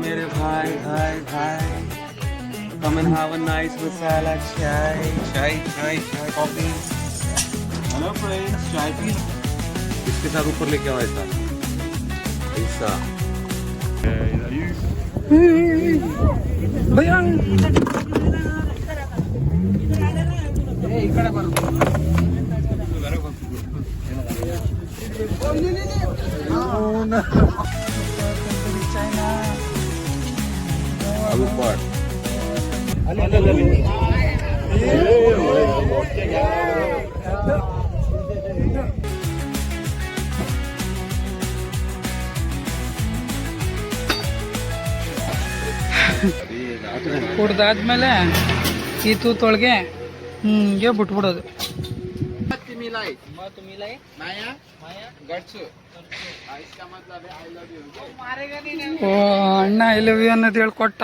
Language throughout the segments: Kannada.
mere bhai, bhai, bhai. Come and have a nice masala chai. Chai, chai, chai, coffee. Hello friends, chai pee. इसके साथ ऊपर लेके आओ ऐसा ऐसा भैया आलू पाट ಕುಡ್ದಾದ್ಮೇಲೆ ಈ ತೂತೊಳಗೆ ಹಿಂಗೆ ಬಿಟ್ಬಿಡೋದು. ಓ ಅಣ್ಣ ಐ ಲವ್ ಯು ಅನ್ನೋದು ಹೇಳ್ಕೊಟ್ಟ.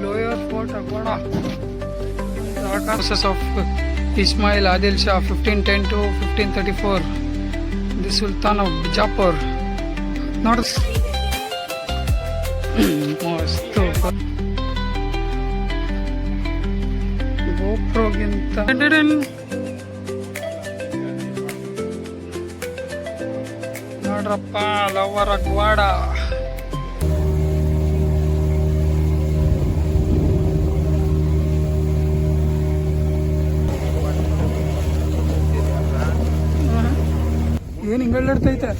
Lower fort Aguada process of Ismail Adil Shah 1510 to 1534, the Sultan of Bijapur. Not ಮಸ್ತು ಗೋಪ್ರೋಗಿಂತ ನೋಡ್ರಪ್ಪ ಲವರ್ ಅಗ್ವಾಡ. ಏನ್ ಹಿಂಗಳ್ಳಾಡ್ತೈತೆ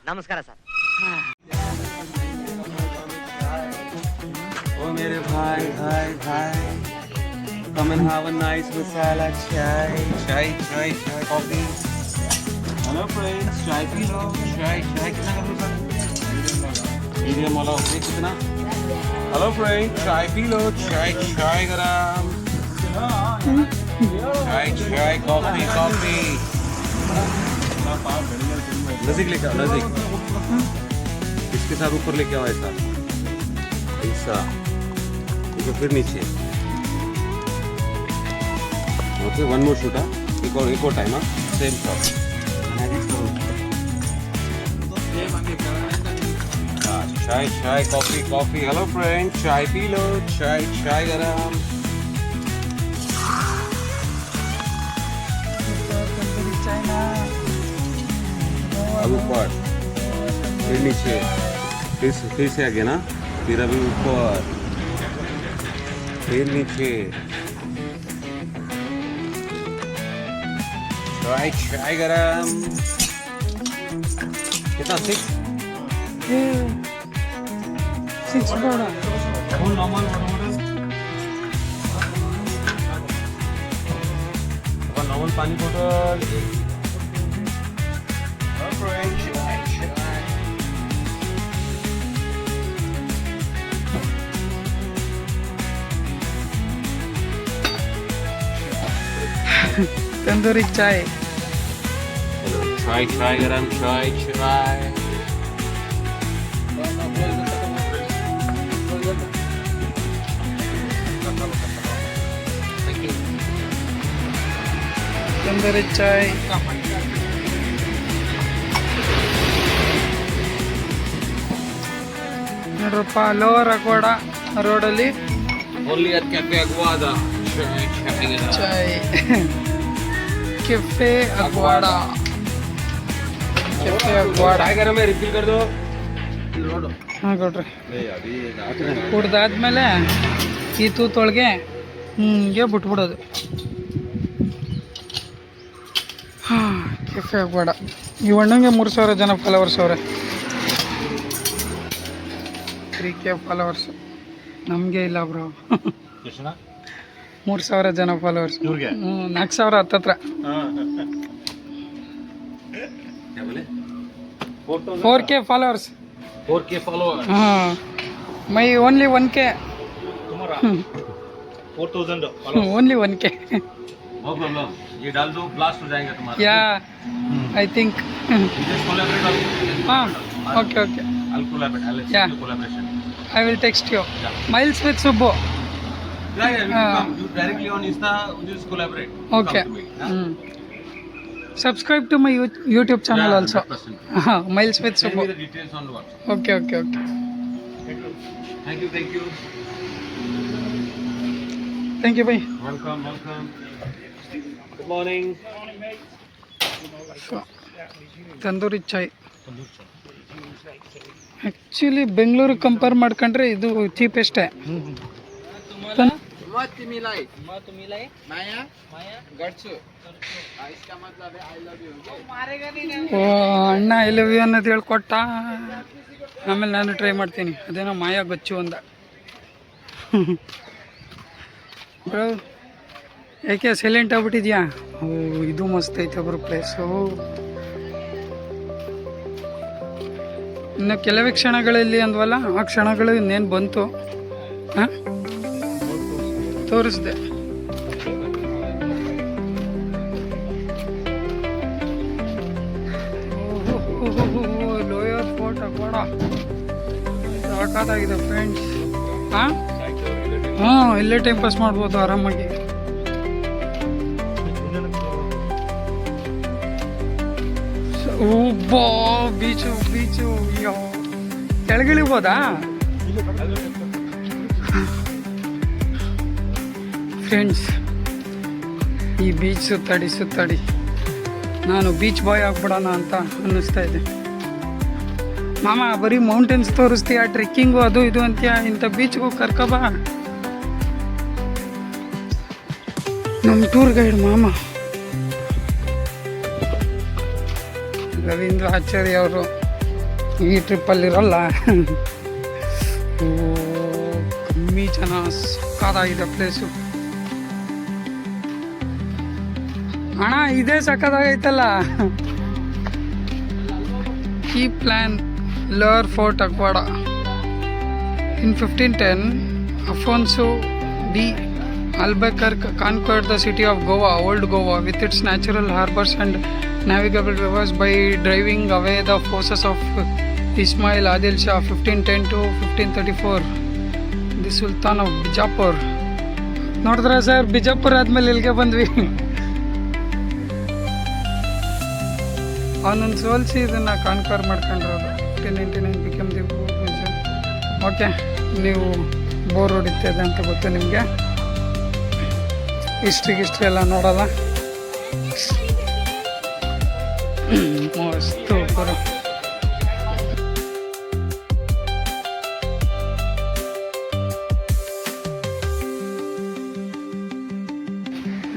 ನಮಸ್ಕಾರ sir. Oh mere bhai, bhai, bhai. Come and have a nice masala chai. Chai, chai, chai, coffee. Hello friends, chai pee low. Chai, chai कितना कर लो सर? मीडियम वाला ओके कितना? Hello friends, chai P low. Chai, chai गरम. Chai, chai, coffee, coffee. नजदीक लेके आओ, नजदीक. इसके साथ ऊपर लेके आओ ऐसा ऐसा तो फिर नीचे. Okay one more shoot. एक और टाइम. Same shot. चाय चाय कॉफी कॉफी. हेलो फ्रेंड, चाय पी लो. चाय चाय गरम. आलू पाट. फिर नीचे. फिर से आगे ना. फिर अभी ऊपर. फिर नीचे. चाय चाय गरम. कितना 6 बड़ा नॉर्मल पानी बोतल. तंदूरी चाय. चाय चाय गरम. चाय चाय. तंदूरी चाय. ನೋಡ್ರಪ್ಪ ಲೋವರ್ ಅಗ್ವಾಡ ರೋಡಲ್ಲಿ Only at Cafe Aguada. ಚಾಯ್. ಕೆಫೆ ಅಗ್ವಾಡ. ಕೆಫೆ ಅಗ್ವಾಡ. चाय गरम है, रिफिल कर दो. ಹಾಂ ಕೊಡ್ರಿ. ಕುಡ್ದಾದ್ಮೇಲೆ ಈ ತೂತೊಳಗೆ ಹಿಂಗೆ ಬಿಟ್ಬಿಡೋದು. ಹಾಂ ಕೆಫೆ ಅಗ್ವಾಡ. ಈ ಅಣ್ಣಂಗೆ 3,000 ಜನ ಫಾಲೋವರ್ಸ್ ಅವ್ರೆ. 3K followers. ನಮಗೆ ಇಲ್ಲ ಬ್ರೋ. 3,000 ಜನ ಫಾಲೋವರ್ಸ್. 4,000 ಹತ್ತತ್ರ. 4K followers. 4K followers. हाँ मैं ओनली 1K. तुम्हारा 4,000 ओनली 1K. No problem. ये डाल दो, ब्लास्ट हो जाएगा तुम्हारा. या आई थिंक. हाँ okay okay. I'll collaborate. I'll Yeah. accept your collaboration. I will text you. Yeah. Miles with Subbu. Yeah, you come. You directly on Insta, you just collaborate. You Okay. Come to me. Yeah? Subscribe to my YouTube channel Yeah, also. 100%. Miles with Send me Subbu. the details on WhatsApp. Okay. Thank you. Thank you, bye. Welcome. Good morning. So, tandoori chai actually ಬೆಂಗಳೂರಿಗೆ ಕಂಪೇರ್ ಮಾಡ್ಕೊಂಡ್ರೆ ಇದು ಚೀಪೆಸ್ಟೇ. ಓ ಅಣ್ಣ ಐ ಲವ್ ಯು ಅನ್ನೋದು ಹೇಳ್ಕೊಟ್ಟ. ಆಮೇಲೆ ನಾನು ಟ್ರೈ ಮಾಡ್ತೀನಿ. ಅದೇನೋ ಮಾಯಾ ಗೊಚ್ಚು ಅಂದ. ಬ್ರೋ ಯಾಕೆ ಸೈಲೆಂಟ್ ಆಗ್ಬಿಟ್ಟಿದ್ಯಾ? ಓ ಇದು ಮಸ್ತ್ ಐತೆ ಬ್ರೋ ಪ್ಲೇಸು. ಇನ್ನು ಕೆಲವೇ ಕ್ಷಣಗಳಲ್ಲಿ ಅಂದ್ವಲ್ಲ, ಆ ಕ್ಷಣಗಳು ಇನ್ನೇನು ಬಂತು. ಹಾಂ ತೋರಿಸ್ದೆ. ಲೋಯರ್ ಫೋರ್ಟ್ ಅಕ್ವಾಡ ಸಾಕಾಗಿದೆ ಫ್ರೆಂಡ್ಸ್. ಹಾಂ ಇಲ್ಲೇ ಟೈಮ್ ಪಾಸ್ ಮಾಡ್ಬೋದು ಆರಾಮಾಗಿ. ಬಾ ಬೀಚು ಕೆಳಗಿಳಿಬೋದಾ ಫ್ರೆಂಡ್ಸ್? ಈ ಬೀಚ್ ಸುತ್ತಾಡಿ ನಾನು ಬೀಚ್ ಬಾಯ್ ಆಗ್ಬಿಡೋಣ ಅಂತ ಅನ್ನಿಸ್ತಾ ಇದೆ. ಮಾಮ ಬರೀ ಮೌಂಟೇನ್ಸ್ ತೋರಿಸ್ತೀಯ, ಟ್ರೆಕ್ಕಿಂಗು ಅದು ಇದು ಅಂತೀಯ, ಇಂಥ ಬೀಚ್ಗೂ ಕರ್ಕೊಬಾ. ನಮ್ಮ ಟೂರ್ ಗೈಡ್ ಮಾಮ ರವೀಂದ್ರ ಆಚಾರ್ಯ ಅವರು ಈ ಟ್ರಿಪ್ಪಲ್ಲಿರಲ್ಲ. ಕಮ್ಮಿ ಜನ, ಸಕ್ಕತ್ತಾಗಿದೆ ಪ್ಲೇಸು. ಅಣ್ಣ ಇದೇ ಸಕ್ಕತ್ತಾಗೈತಲ್ಲ. Key plan lower fort Aguada. In 1510, Afonso D. Albuquerque conquered the city of Goa, Old Goa, with its natural harbors and navigable rivers by driving away the forces of Ismail Adil Shah 1510 to 1534, the Sultan of Bijapur. ನೋಡಿದ್ರ ಸರ್, ಬಿಜಾಪುರ ಆದ್ಮೇಲೆ ಇಲ್ಲಿಗೆ ಬಂದ್ವಿ. ಅವನನ್ನು ಸೋಲಿಸಿ ಇದನ್ನು ಕಾನ್ಕರ್ ಮಾಡ್ಕೊಂಡಿರೋದು. 1599 ಬಿಕಮ್ ದಿ ಓಕೆ. ನೀವು ಬೋರ್ ಹೊಡಿತದೆ ಅಂತ ಗೊತ್ತು ನಿಮಗೆ. ಹಿಸ್ಟ್ರಿ ಎಲ್ಲ ನೋಡಲ್ಲ. ಮಸ್ತು ಬರೋ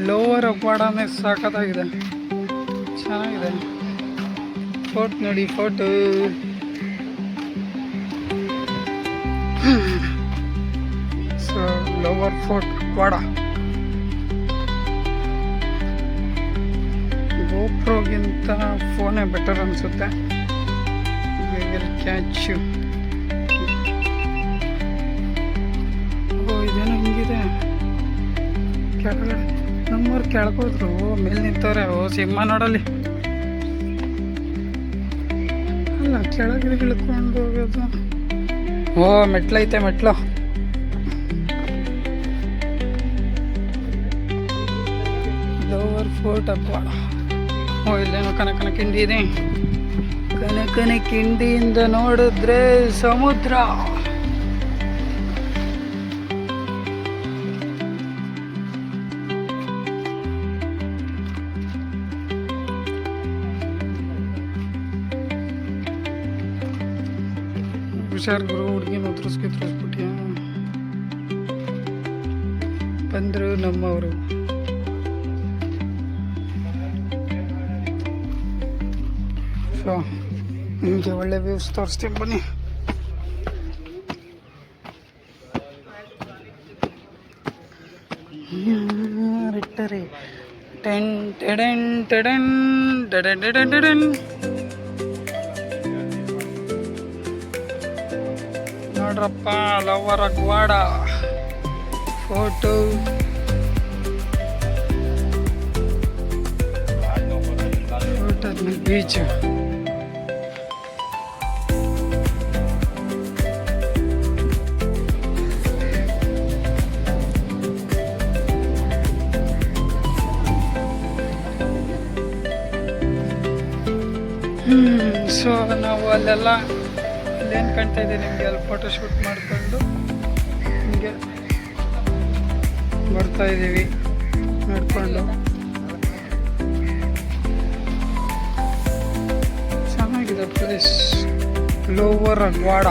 ಲೋವರ್ ಅಕ್ವಾಡನೇ ಸಾಕತ್ತಾಗಿದೆ, ಚೆನ್ನಾಗಿದೆ. ಫೋರ್ಟ್ ನೋಡಿ, fort so lower fort Aguada. ಗೋಪ್ರೋಗಿಂತ ಫೋನೇ ಬೆಟರ್ ಅನಿಸುತ್ತೆ. We will catch you. ಓ ಇದೇನೋ ಹಿಂಗಿದೆ ಕೆಳಗಡೆ. ನಮ್ಮವ್ರು ಕೆಳಗೋದ್ರು, ಮೇಲೆ ನಿಂತವ್ರೆ. ಓ ಸಿಂಹ ನೋಡಲ್ಲಿ. ಅಲ್ಲ ಕೆಳಗಡೆ ಇಳ್ಕೊಂಡು ಹೋಗೋದು. ಓ ಮೆಟ್ಲೈತೆ, ಮೆಟ್ಲು. Lower fort ಅಕ್ವಾಡ. ಓ ಇಲ್ಲೇನೋ ಕನಕನ ಕಿಂಡಿ ಇದೆ. ಕನಕನ ಕಿಂಡಿಯಿಂದ ನೋಡಿದ್ರೆ ಸಮುದ್ರ. ಹುಷಾರ್ ಗುರು, ಹುಡುಗಿನ ಉದ್ರಿಸ್ಬಿಟ್ಯ. ಬಂದರು ನಮ್ಮವರು. ಸೊ ನಿಮಗೆ ಒಳ್ಳೆ ವ್ಯೂಸ್ ತೋರಿಸ್ತೀನಿ ಬನ್ನಿ. ರಿಟ್ಟರಿ ಟೆನ್ ಟೆಡೆನ್ ಟೆಡೆನ್ ಟೆಡೆನ್ ಟೆಡೆನ್ ಟೆಡೆನ್. ನೋಡ್ರಪ್ಪ, lower Aguada photo. Photo beach. So ನಾವು ಅಲ್ಲೆಲ್ಲ ಅಲ್ಲೇನು ಕಾಣ್ತಾ ಇದೆ ನಿಮಗೆ ಅಲ್ಲಿ ಫೋಟೋಶೂಟ್ ಮಾಡಿಕೊಂಡು ಹಿಂಗೆ ಬರ್ತಾ ಇದ್ದೀವಿ ನಡ್ಕೊಂಡು. ಚೆನ್ನಾಗಿದೆ ಪ್ಲೇಸ್. ಲೋವರ್ ಅಗ್ವಾಡ.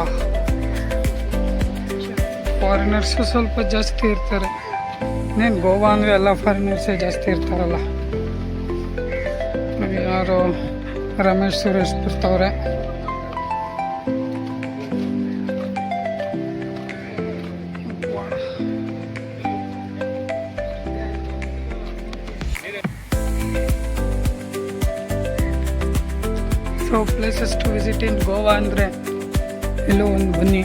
ಫಾರಿನರ್ಸು ಸ್ವಲ್ಪ ಜಾಸ್ತಿ ಇರ್ತಾರೆ. ಇನ್ನೇನು ಗೋವಾ ಅಂದರೆ ಎಲ್ಲ ಫಾರಿನರ್ಸೇ ಜಾಸ್ತಿ ಇರ್ತಾರಲ್ಲ. ಯಾರು ರಮೇಶ್ ಸುರೇಶ್ ಬರ್ತಾವ್ರೆ. So places to visit in Goa ಅಂದರೆ ಎಲ್ಲೋ ಒಂದು ಬನ್ನಿ.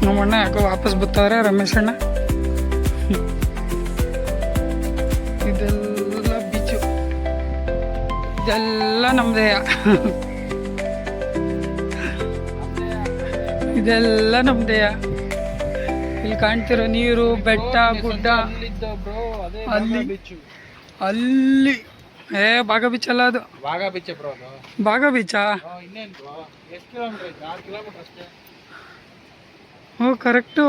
ನಮ್ಮಣ್ಣ ಯಾಕೋ ವಾಪಸ್ ಬರ್ತಾವ್ರೆ ರಮೇಶ್ ಅಣ್ಣ. ಇದೆಲ್ಲ ಬೀಚು, ಇದೆಲ್ಲ ನಮ್ಮದೇ. ಇದೆಲ್ಲ ನಮ್ಮದೇ. ಇಲ್ಲಿ ಕಾಣ್ತಿರೋ ನೀರು, ಬೆಟ್ಟ, ಗುಡ್ಡ, ಅಲ್ಲಿ ಬಾಗ ಬೀಚ್ ಅಲ್ಲ ಅದು. ಬಾಗ ಬೀಚಾ? ಓ ಕರೆಕ್ಟು.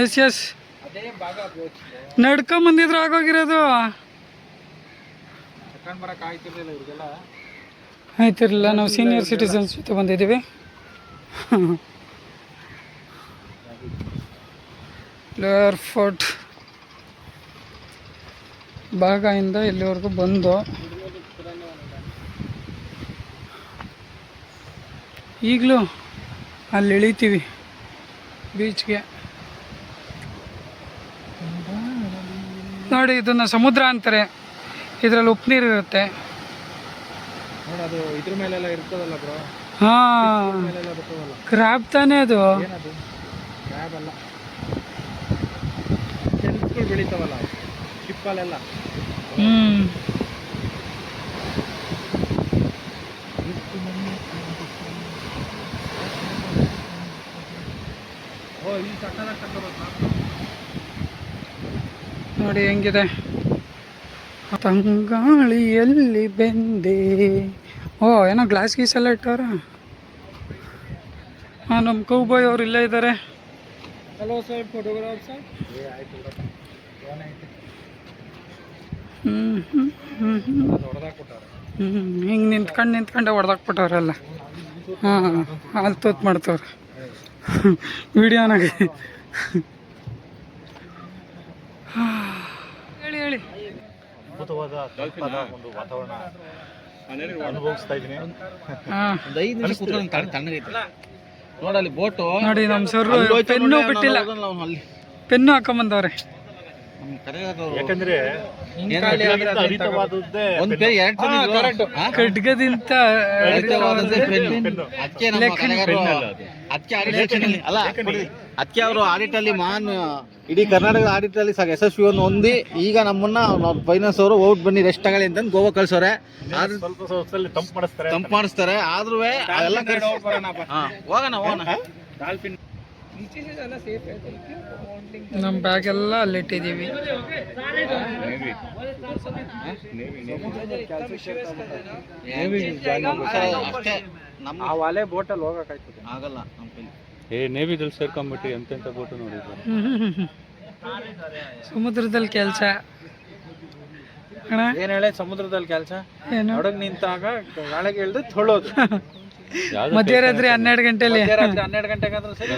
ಎಸ್ ಎಸ್, ನಡ್ಕೊಂಬಂದಿದ್ರು ಆಗೋಗಿರೋದು. ಆಯ್ತಿರಲಿಲ್ಲ, ನಾವು ಸೀನಿಯರ್ ಸಿಟಿಸನ್ಸ್ ಜೊತೆ ಬಂದಿದ್ದೀವಿ. ಲೋಯರ್ ಫೋರ್ಟ್ ಭಾಗದಿಂದ ಇಲ್ಲಿವರೆಗೂ ಬಂದು ಈಗಲೂ ಅಲ್ಲಿ ಇಳಿತೀವಿ ಬೀಚ್ಗೆ. ನೋಡಿ, ಇದನ್ನು ಸಮುದ್ರ ಅಂತಾರೆ. ಇದರಲ್ಲಿ ಉಪ್ಪು ನೀರು ಇರುತ್ತೆ. ಹಾಂ, ಕ್ರ್ಯಾಬ್ ತಾನೇ ಅದು. ಬೆಳಿತಾವಲ್ಲ ಶಿಪ್ಪಲ್ಲೆಲ್ಲ. ನೋಡಿ ಹೆಂಗಿದೆ. ತಂಗಾಳಿಯಲ್ಲಿ ಬೆಂದೆ. ಓ, ಏನೋ ಗ್ಲಾಸ್ ಗೀಸ್ ಎಲ್ಲ ಇಟ್ಟವ್ರ. ಹಾಂ, ನಮ್ಮ ಕೌಬಾಯ್ ಅವ್ರು ಇಲ್ಲೇ ಇದ್ದಾರೆ. Hello sir, photograph sir. ಹಿಂಗೆ ನಿಂತ್ಕೊಂಡೆ ಹೊಡೆದಾಕ್ಬಿಟ್ಟವ್ರಲ್ಲ. ಹಾಂ, ಅಲ್ಲಿ ತೂತ್ ಮಾಡ್ತವ್ರೆ ವಿಡಿಯೋನಾಗೆ. ಹೇಳಿ ಅದ್ಭುತವಾದ ಒಂದು ವಾತಾವರಣ ಅನುಭವಿಸ್ತಾ ಇದ್ದೀನಿ. ನೋಡಲ್ಲಿ ಬೋಟು ನೋಡಿ, ನಮ್ಮ ಸರ್ ಪೆನ್ನು ಬಿಟ್ಟಿಲ್ಲ, ಪೆನ್ನು ಹಾಕೊಂಬಂದವ್ರೆ. ಯಾಕಂದ್ರೆ ಖಡ್ಗದಿಂದ ಅದಕ್ಕೆ ಅವರು ಆಡಿಟ್ ಅಲ್ಲಿ ಇಡೀ ಕರ್ನಾಟಕದ ಆಡಿಟ್ ಅಲ್ಲಿ ಯಶಸ್ವಿಯನ್ನು ಹೊಂದಿ ಈಗ ನಮ್ಮನ್ನ ಫೈನಾನ್ಸ್ ಅವರು ಔಟ್ ಬನ್ನಿ ರೆಸ್ಟ್ ತಗೊಳ್ಳಿ ಅಂತ ಗೋವಾ ಕಳ್ಸೋರೆ. ತಂಪು ಮಾಡಿಸ್ತಾರೆ. ಆದ್ರೂ ಹೋಗೋಣ. ನಮ್ಮ ಬ್ಯಾಗ್ ಎಲ್ಲ ಅಲ್ಲಿಟ್ಟಿದ್ದೀವಿ. ಅಲ್ಲೇ ಬೋಟಲ್ಲಿ ಹೋಗಕ್ಕಾಯ್ತದೆ, ಆಗಲ್ಲ ನಮ್ಮ ಕೈಲಿ. ನೇವಿದಲ್ಲಿ ಸೇರ್ಕೊಂಡ್ಬಿಟ್ಟು ಎಂತೆಂಥ ಬೋಟು ನೋಡಿದ್ರು. ಸಮುದ್ರದಲ್ಲಿ ಕೆಲಸ ಏನ್ ಹೇಳಿ, ಸಮುದ್ರದಲ್ಲಿ ಕೆಲಸ ಹಡಗ್ ನಿಂತಾಗ ಗಾಳಿಗೆ ಇಳ್ದು ತೊಳೋದು. ಮಧ್ಯರಾತ್ರಿ 12 ಗಂಟೆಲಿ 12 ಗಂಟೆಗಾದ್ರೂ ಸರಿ,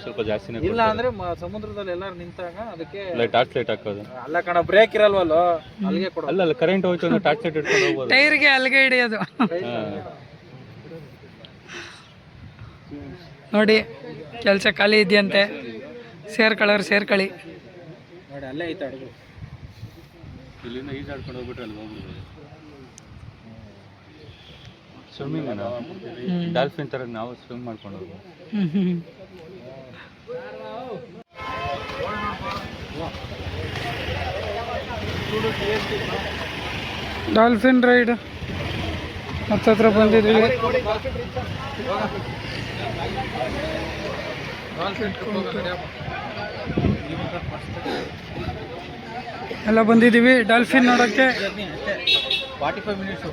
ಸ್ವಲ್ಪ ಜಾಸ್ತಿನೇ. ಇಲ್ಲ ಅಂದ್ರೆ ಸಮುದ್ರದಲ್ಲಿ ಎಲ್ಲಾರು ನಿಂತಾಗ ಅದಕ್ಕೆ ಟಾರ್ಚ್ ಲೈಟ್ ಹಾಕೋದು. ಅಲ್ಲ ಕಣ, ಬ್ರೇಕ್ ಇರಲ್ವಲ್ಲ ಅಲ್ಲಿಗೆ ಕೊಡ. ಅಲ್ಲ ಕರೆಂಟ್ ಹೋಯ್ತು ಅಂದ್ರೆ ಟಾರ್ಚ್ ಲೈಟ್ ಇಟ್ಕೊಂಡು ಹೋಗ್ಬೋದು. ಟೈರ್ಗೆ ಅಲ್ಲಿಗೆ ಹಿಡಿಯೋದು. ನೋಡಿ, ಕೆಲಸ ಖಾಲಿ ಇದೆಯಂತೆ. ಸೇರ್ಕೊಳ್ಳಿ. ನೋಡಿ ಅಲ್ಲೇ ಐತೆ ಅಡುಗೆ. ಇಲ್ಲಿಂದ ಈಜಾಡ್ಕೊಂಡು ಹೋಗ್ಬಿಟ್ರೆ ಅಲ್ಲಿ ಹೋಗ್ಬಿಡ್ಬೋದು. ಸ್ವಿಮ್ಮಿಂಗ್ ಡಾಲ್ಫಿನ್ ಥರ ನಾವು ಸ್ವಿಮ್ ಮಾಡ್ಕೊಂಡು ಹೋಗ್ಬೋದು. ಡಾಲ್ಫಿನ್ ರೈಡ್ ಹತ್ತತ್ರ ಬಂದಿದ್ದೀವಿ. ಎಲ್ಲ ಬಂದಿದ್ದೀವಿ ಡಾಲ್ಫಿನ್ ನೋಡೋಕ್ಕೆ. 45 ಮಿನಿಟ್ಸು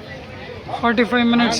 45 minutes.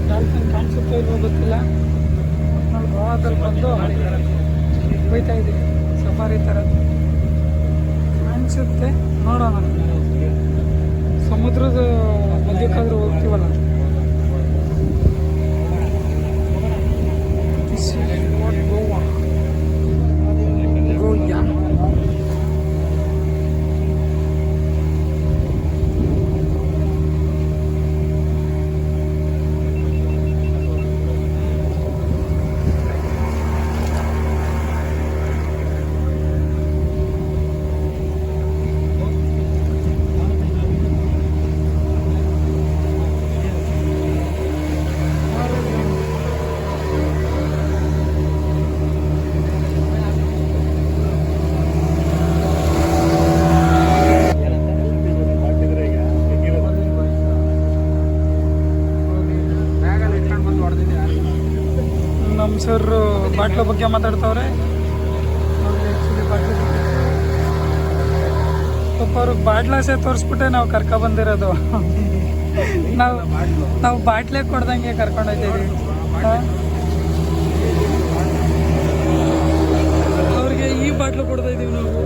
ಡಾಲ್ಫಿನ್ ಕಾಣಿಸುತ್ತೋ ಇಲ್ವೋ ಗೊತ್ತಿಲ್ಲ. ನಾವು ಗೋವಾದಲ್ಲಿ ಬಂದು ಹೋಯ್ತಾ ಇದ್ದೀವಿ ಸಫಾರಿ ಥರ ಕಾಣಿಸುತ್ತೆ, ನೋಡೋಣ. ಸಮುದ್ರದ ಮಧ್ಯಕ್ಕಾದ್ರೂ ಹೋಗ್ತೀವಲ್ಲ. ಗೋವಾ ಗೋಯಾ ನಮ್ಮ ಸರ್ ಬಾಟ್ಲ ಬಗ್ಗೆ ಮಾತಾಡ್ತವ್ರೆ. ಆ್ಯಕ್ಚುಲಿ ಬಾಟ್ಲ ಪಾಪ ಅವ್ರಿಗೆ ಬಾಟ್ಲಾಸೆ ತೋರಿಸ್ಬಿಟ್ಟೆ ನಾವು ಬಂದಿರೋದು. ನಾವು ಬಾಟ್ಲೆ ಕೊಡ್ದಂಗೆ ಕರ್ಕೊಂಡೋಗ್ತೀವಿ. ಅವ್ರಿಗೆ ಈ ಬಾಟ್ಲು ಕೊಡ್ತಾ ಇದ್ದೀವಿ ನಾವು.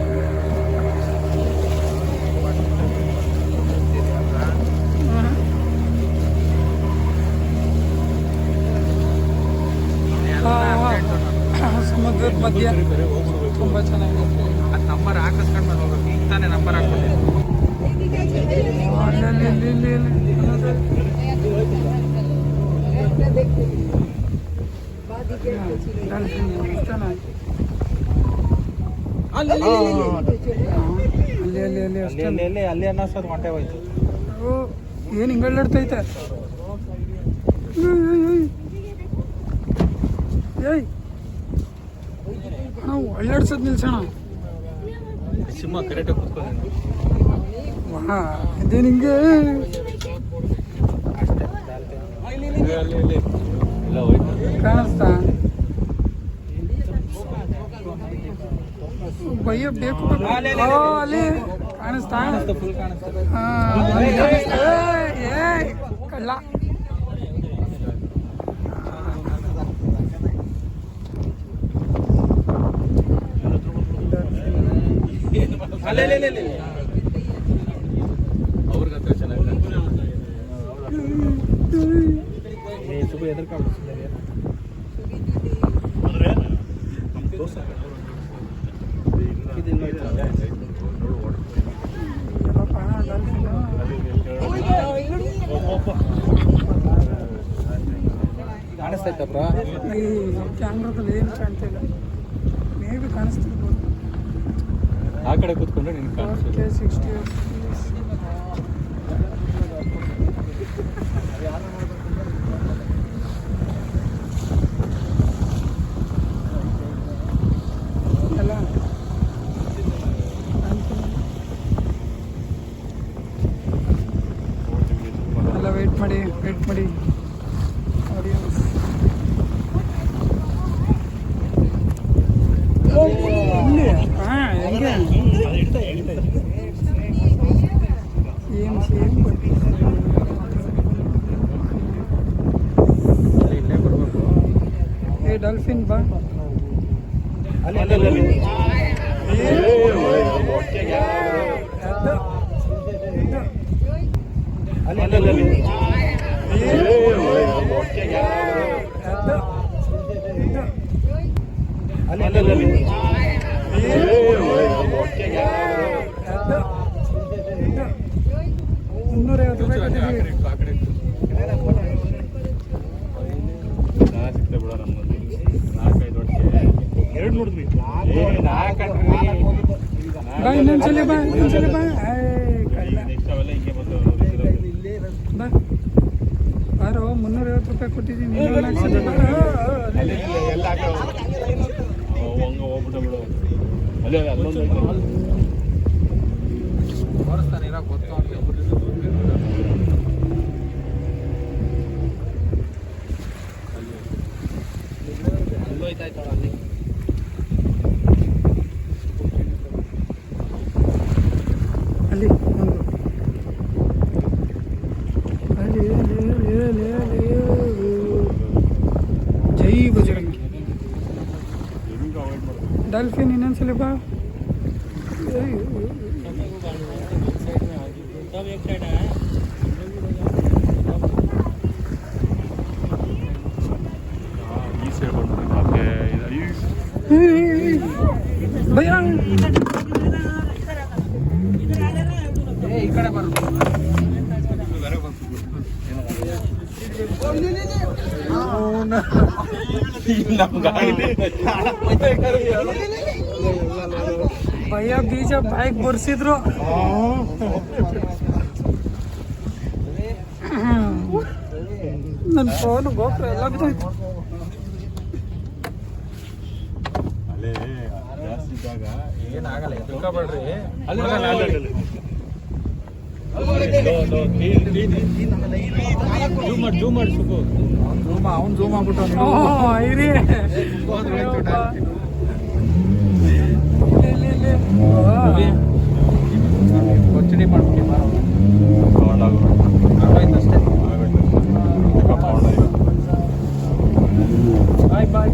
ಸಮುದ್ರದ ಮಧ್ಯ ತುಂಬ ಚೆನ್ನಾಗಿದೆ. ನಂಬರ್ ಹಾಕಿಸ್ಕೊಂಡು ಹೋಗ್ಬೇಕು. ಈಗ ತಾನೇ ನಂಬರ್ ಹಾಕ್ಬಿಟ್ಟು ಅಲ್ಲಿ ಅನ್ನಿಸೋದು ಹೊಂಟೆ ಹೋಯ್ತು. ಏನು ಹಿಂಗೆ ಅಳ್ಳಾಡ್ತೈತೆ. ಏಯ್ ನಾವು ಅಳ್ಳಾಡ್ಸೋದು ನಿಲ್ಸೋಣ. ಸಿಂಹ ಕರೆಕ್ಟಾಗಿ ಕೂತ್ಕೊಂಡು ವಾ ಇದೇನು ಹಿಂಗೆ ಕಾಣಿಸ್ತಾ ಭಯ ಬೇಕು. ಅಲ್ಲಿ ಕಾಣಿಸ್ತಾ ಏ ಕಳ್ಳ. ಅವ್ರಿಗೆ ಹತ್ರ ಚೆನ್ನಾಗಿ ಕಾಣಿಸ್ತೈತಪ್ಪ. ಈ ಕ್ಯಾಮ್ರಾದಲ್ಲಿ ಏನು ಕಾಣ್ತಿಲ್ಲ. ಮೇ ಬಿ ಕಾಣಿಸ್ತಿರ್ಬೋದು. ಆ ಕಡೆ ಕೂತ್ಕೊಂಡ್ರೆ ನಿನ್ಗೆ ಕಾಣಿಸ್ತದೆ. 60 ಆ ಮಾಡಿ ಆಡಿಯನ್ಸ್ ಹಾಂ ಹೆಂಗೆ ಸೇಮ್ ಏ ಡಾಲ್ಫಿನ್ ಬಾ ಬಾ ಇನ್ನೊಂದ್ಸಲ ಬಾ ಬಾರೋ 350 ರೂಪಾಯಿ ಕೊಟ್ಟಿದ್ದೀನಿ ಅಲ್ಲಿ ಜೈ ಬಜರಂಗಿ ಡಾಲ್ಫಿನ್ ಇನ್ನೊಂದ್ಸಲ ಬಾ ಭಯ ಈ ಕಡೆ ಬರೋದು ಭಯ ಬೀಜ ಬಾಯಿಗೆ ಬರ್ಸಿದ್ರು ನನ್ನ ಫೋನ್ ಗೋಪುರ ಎಲ್ಲ ಬಿದ್ದೋಯ್ತು ಏನಾಗಲ್ಲ ತಿಳ್ಕೊಬೇಡ್ರಿ ಜೂಮ್ ಮಾಡಿ ಸುಖು ಅವ್ನು ಜೂಮ್ ಆಗ್ಬಿಟ್ಟು ಕೊಚ್ಚಡಿ ಮಾಡ್ಬಿಟ್ಟು ಅಷ್ಟೇ ಬಾಯ್ ಬಾಯ್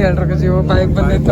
ಎರಡರ ಜೀವ ಬಾಯಿಗೆ ಬಂದೈತ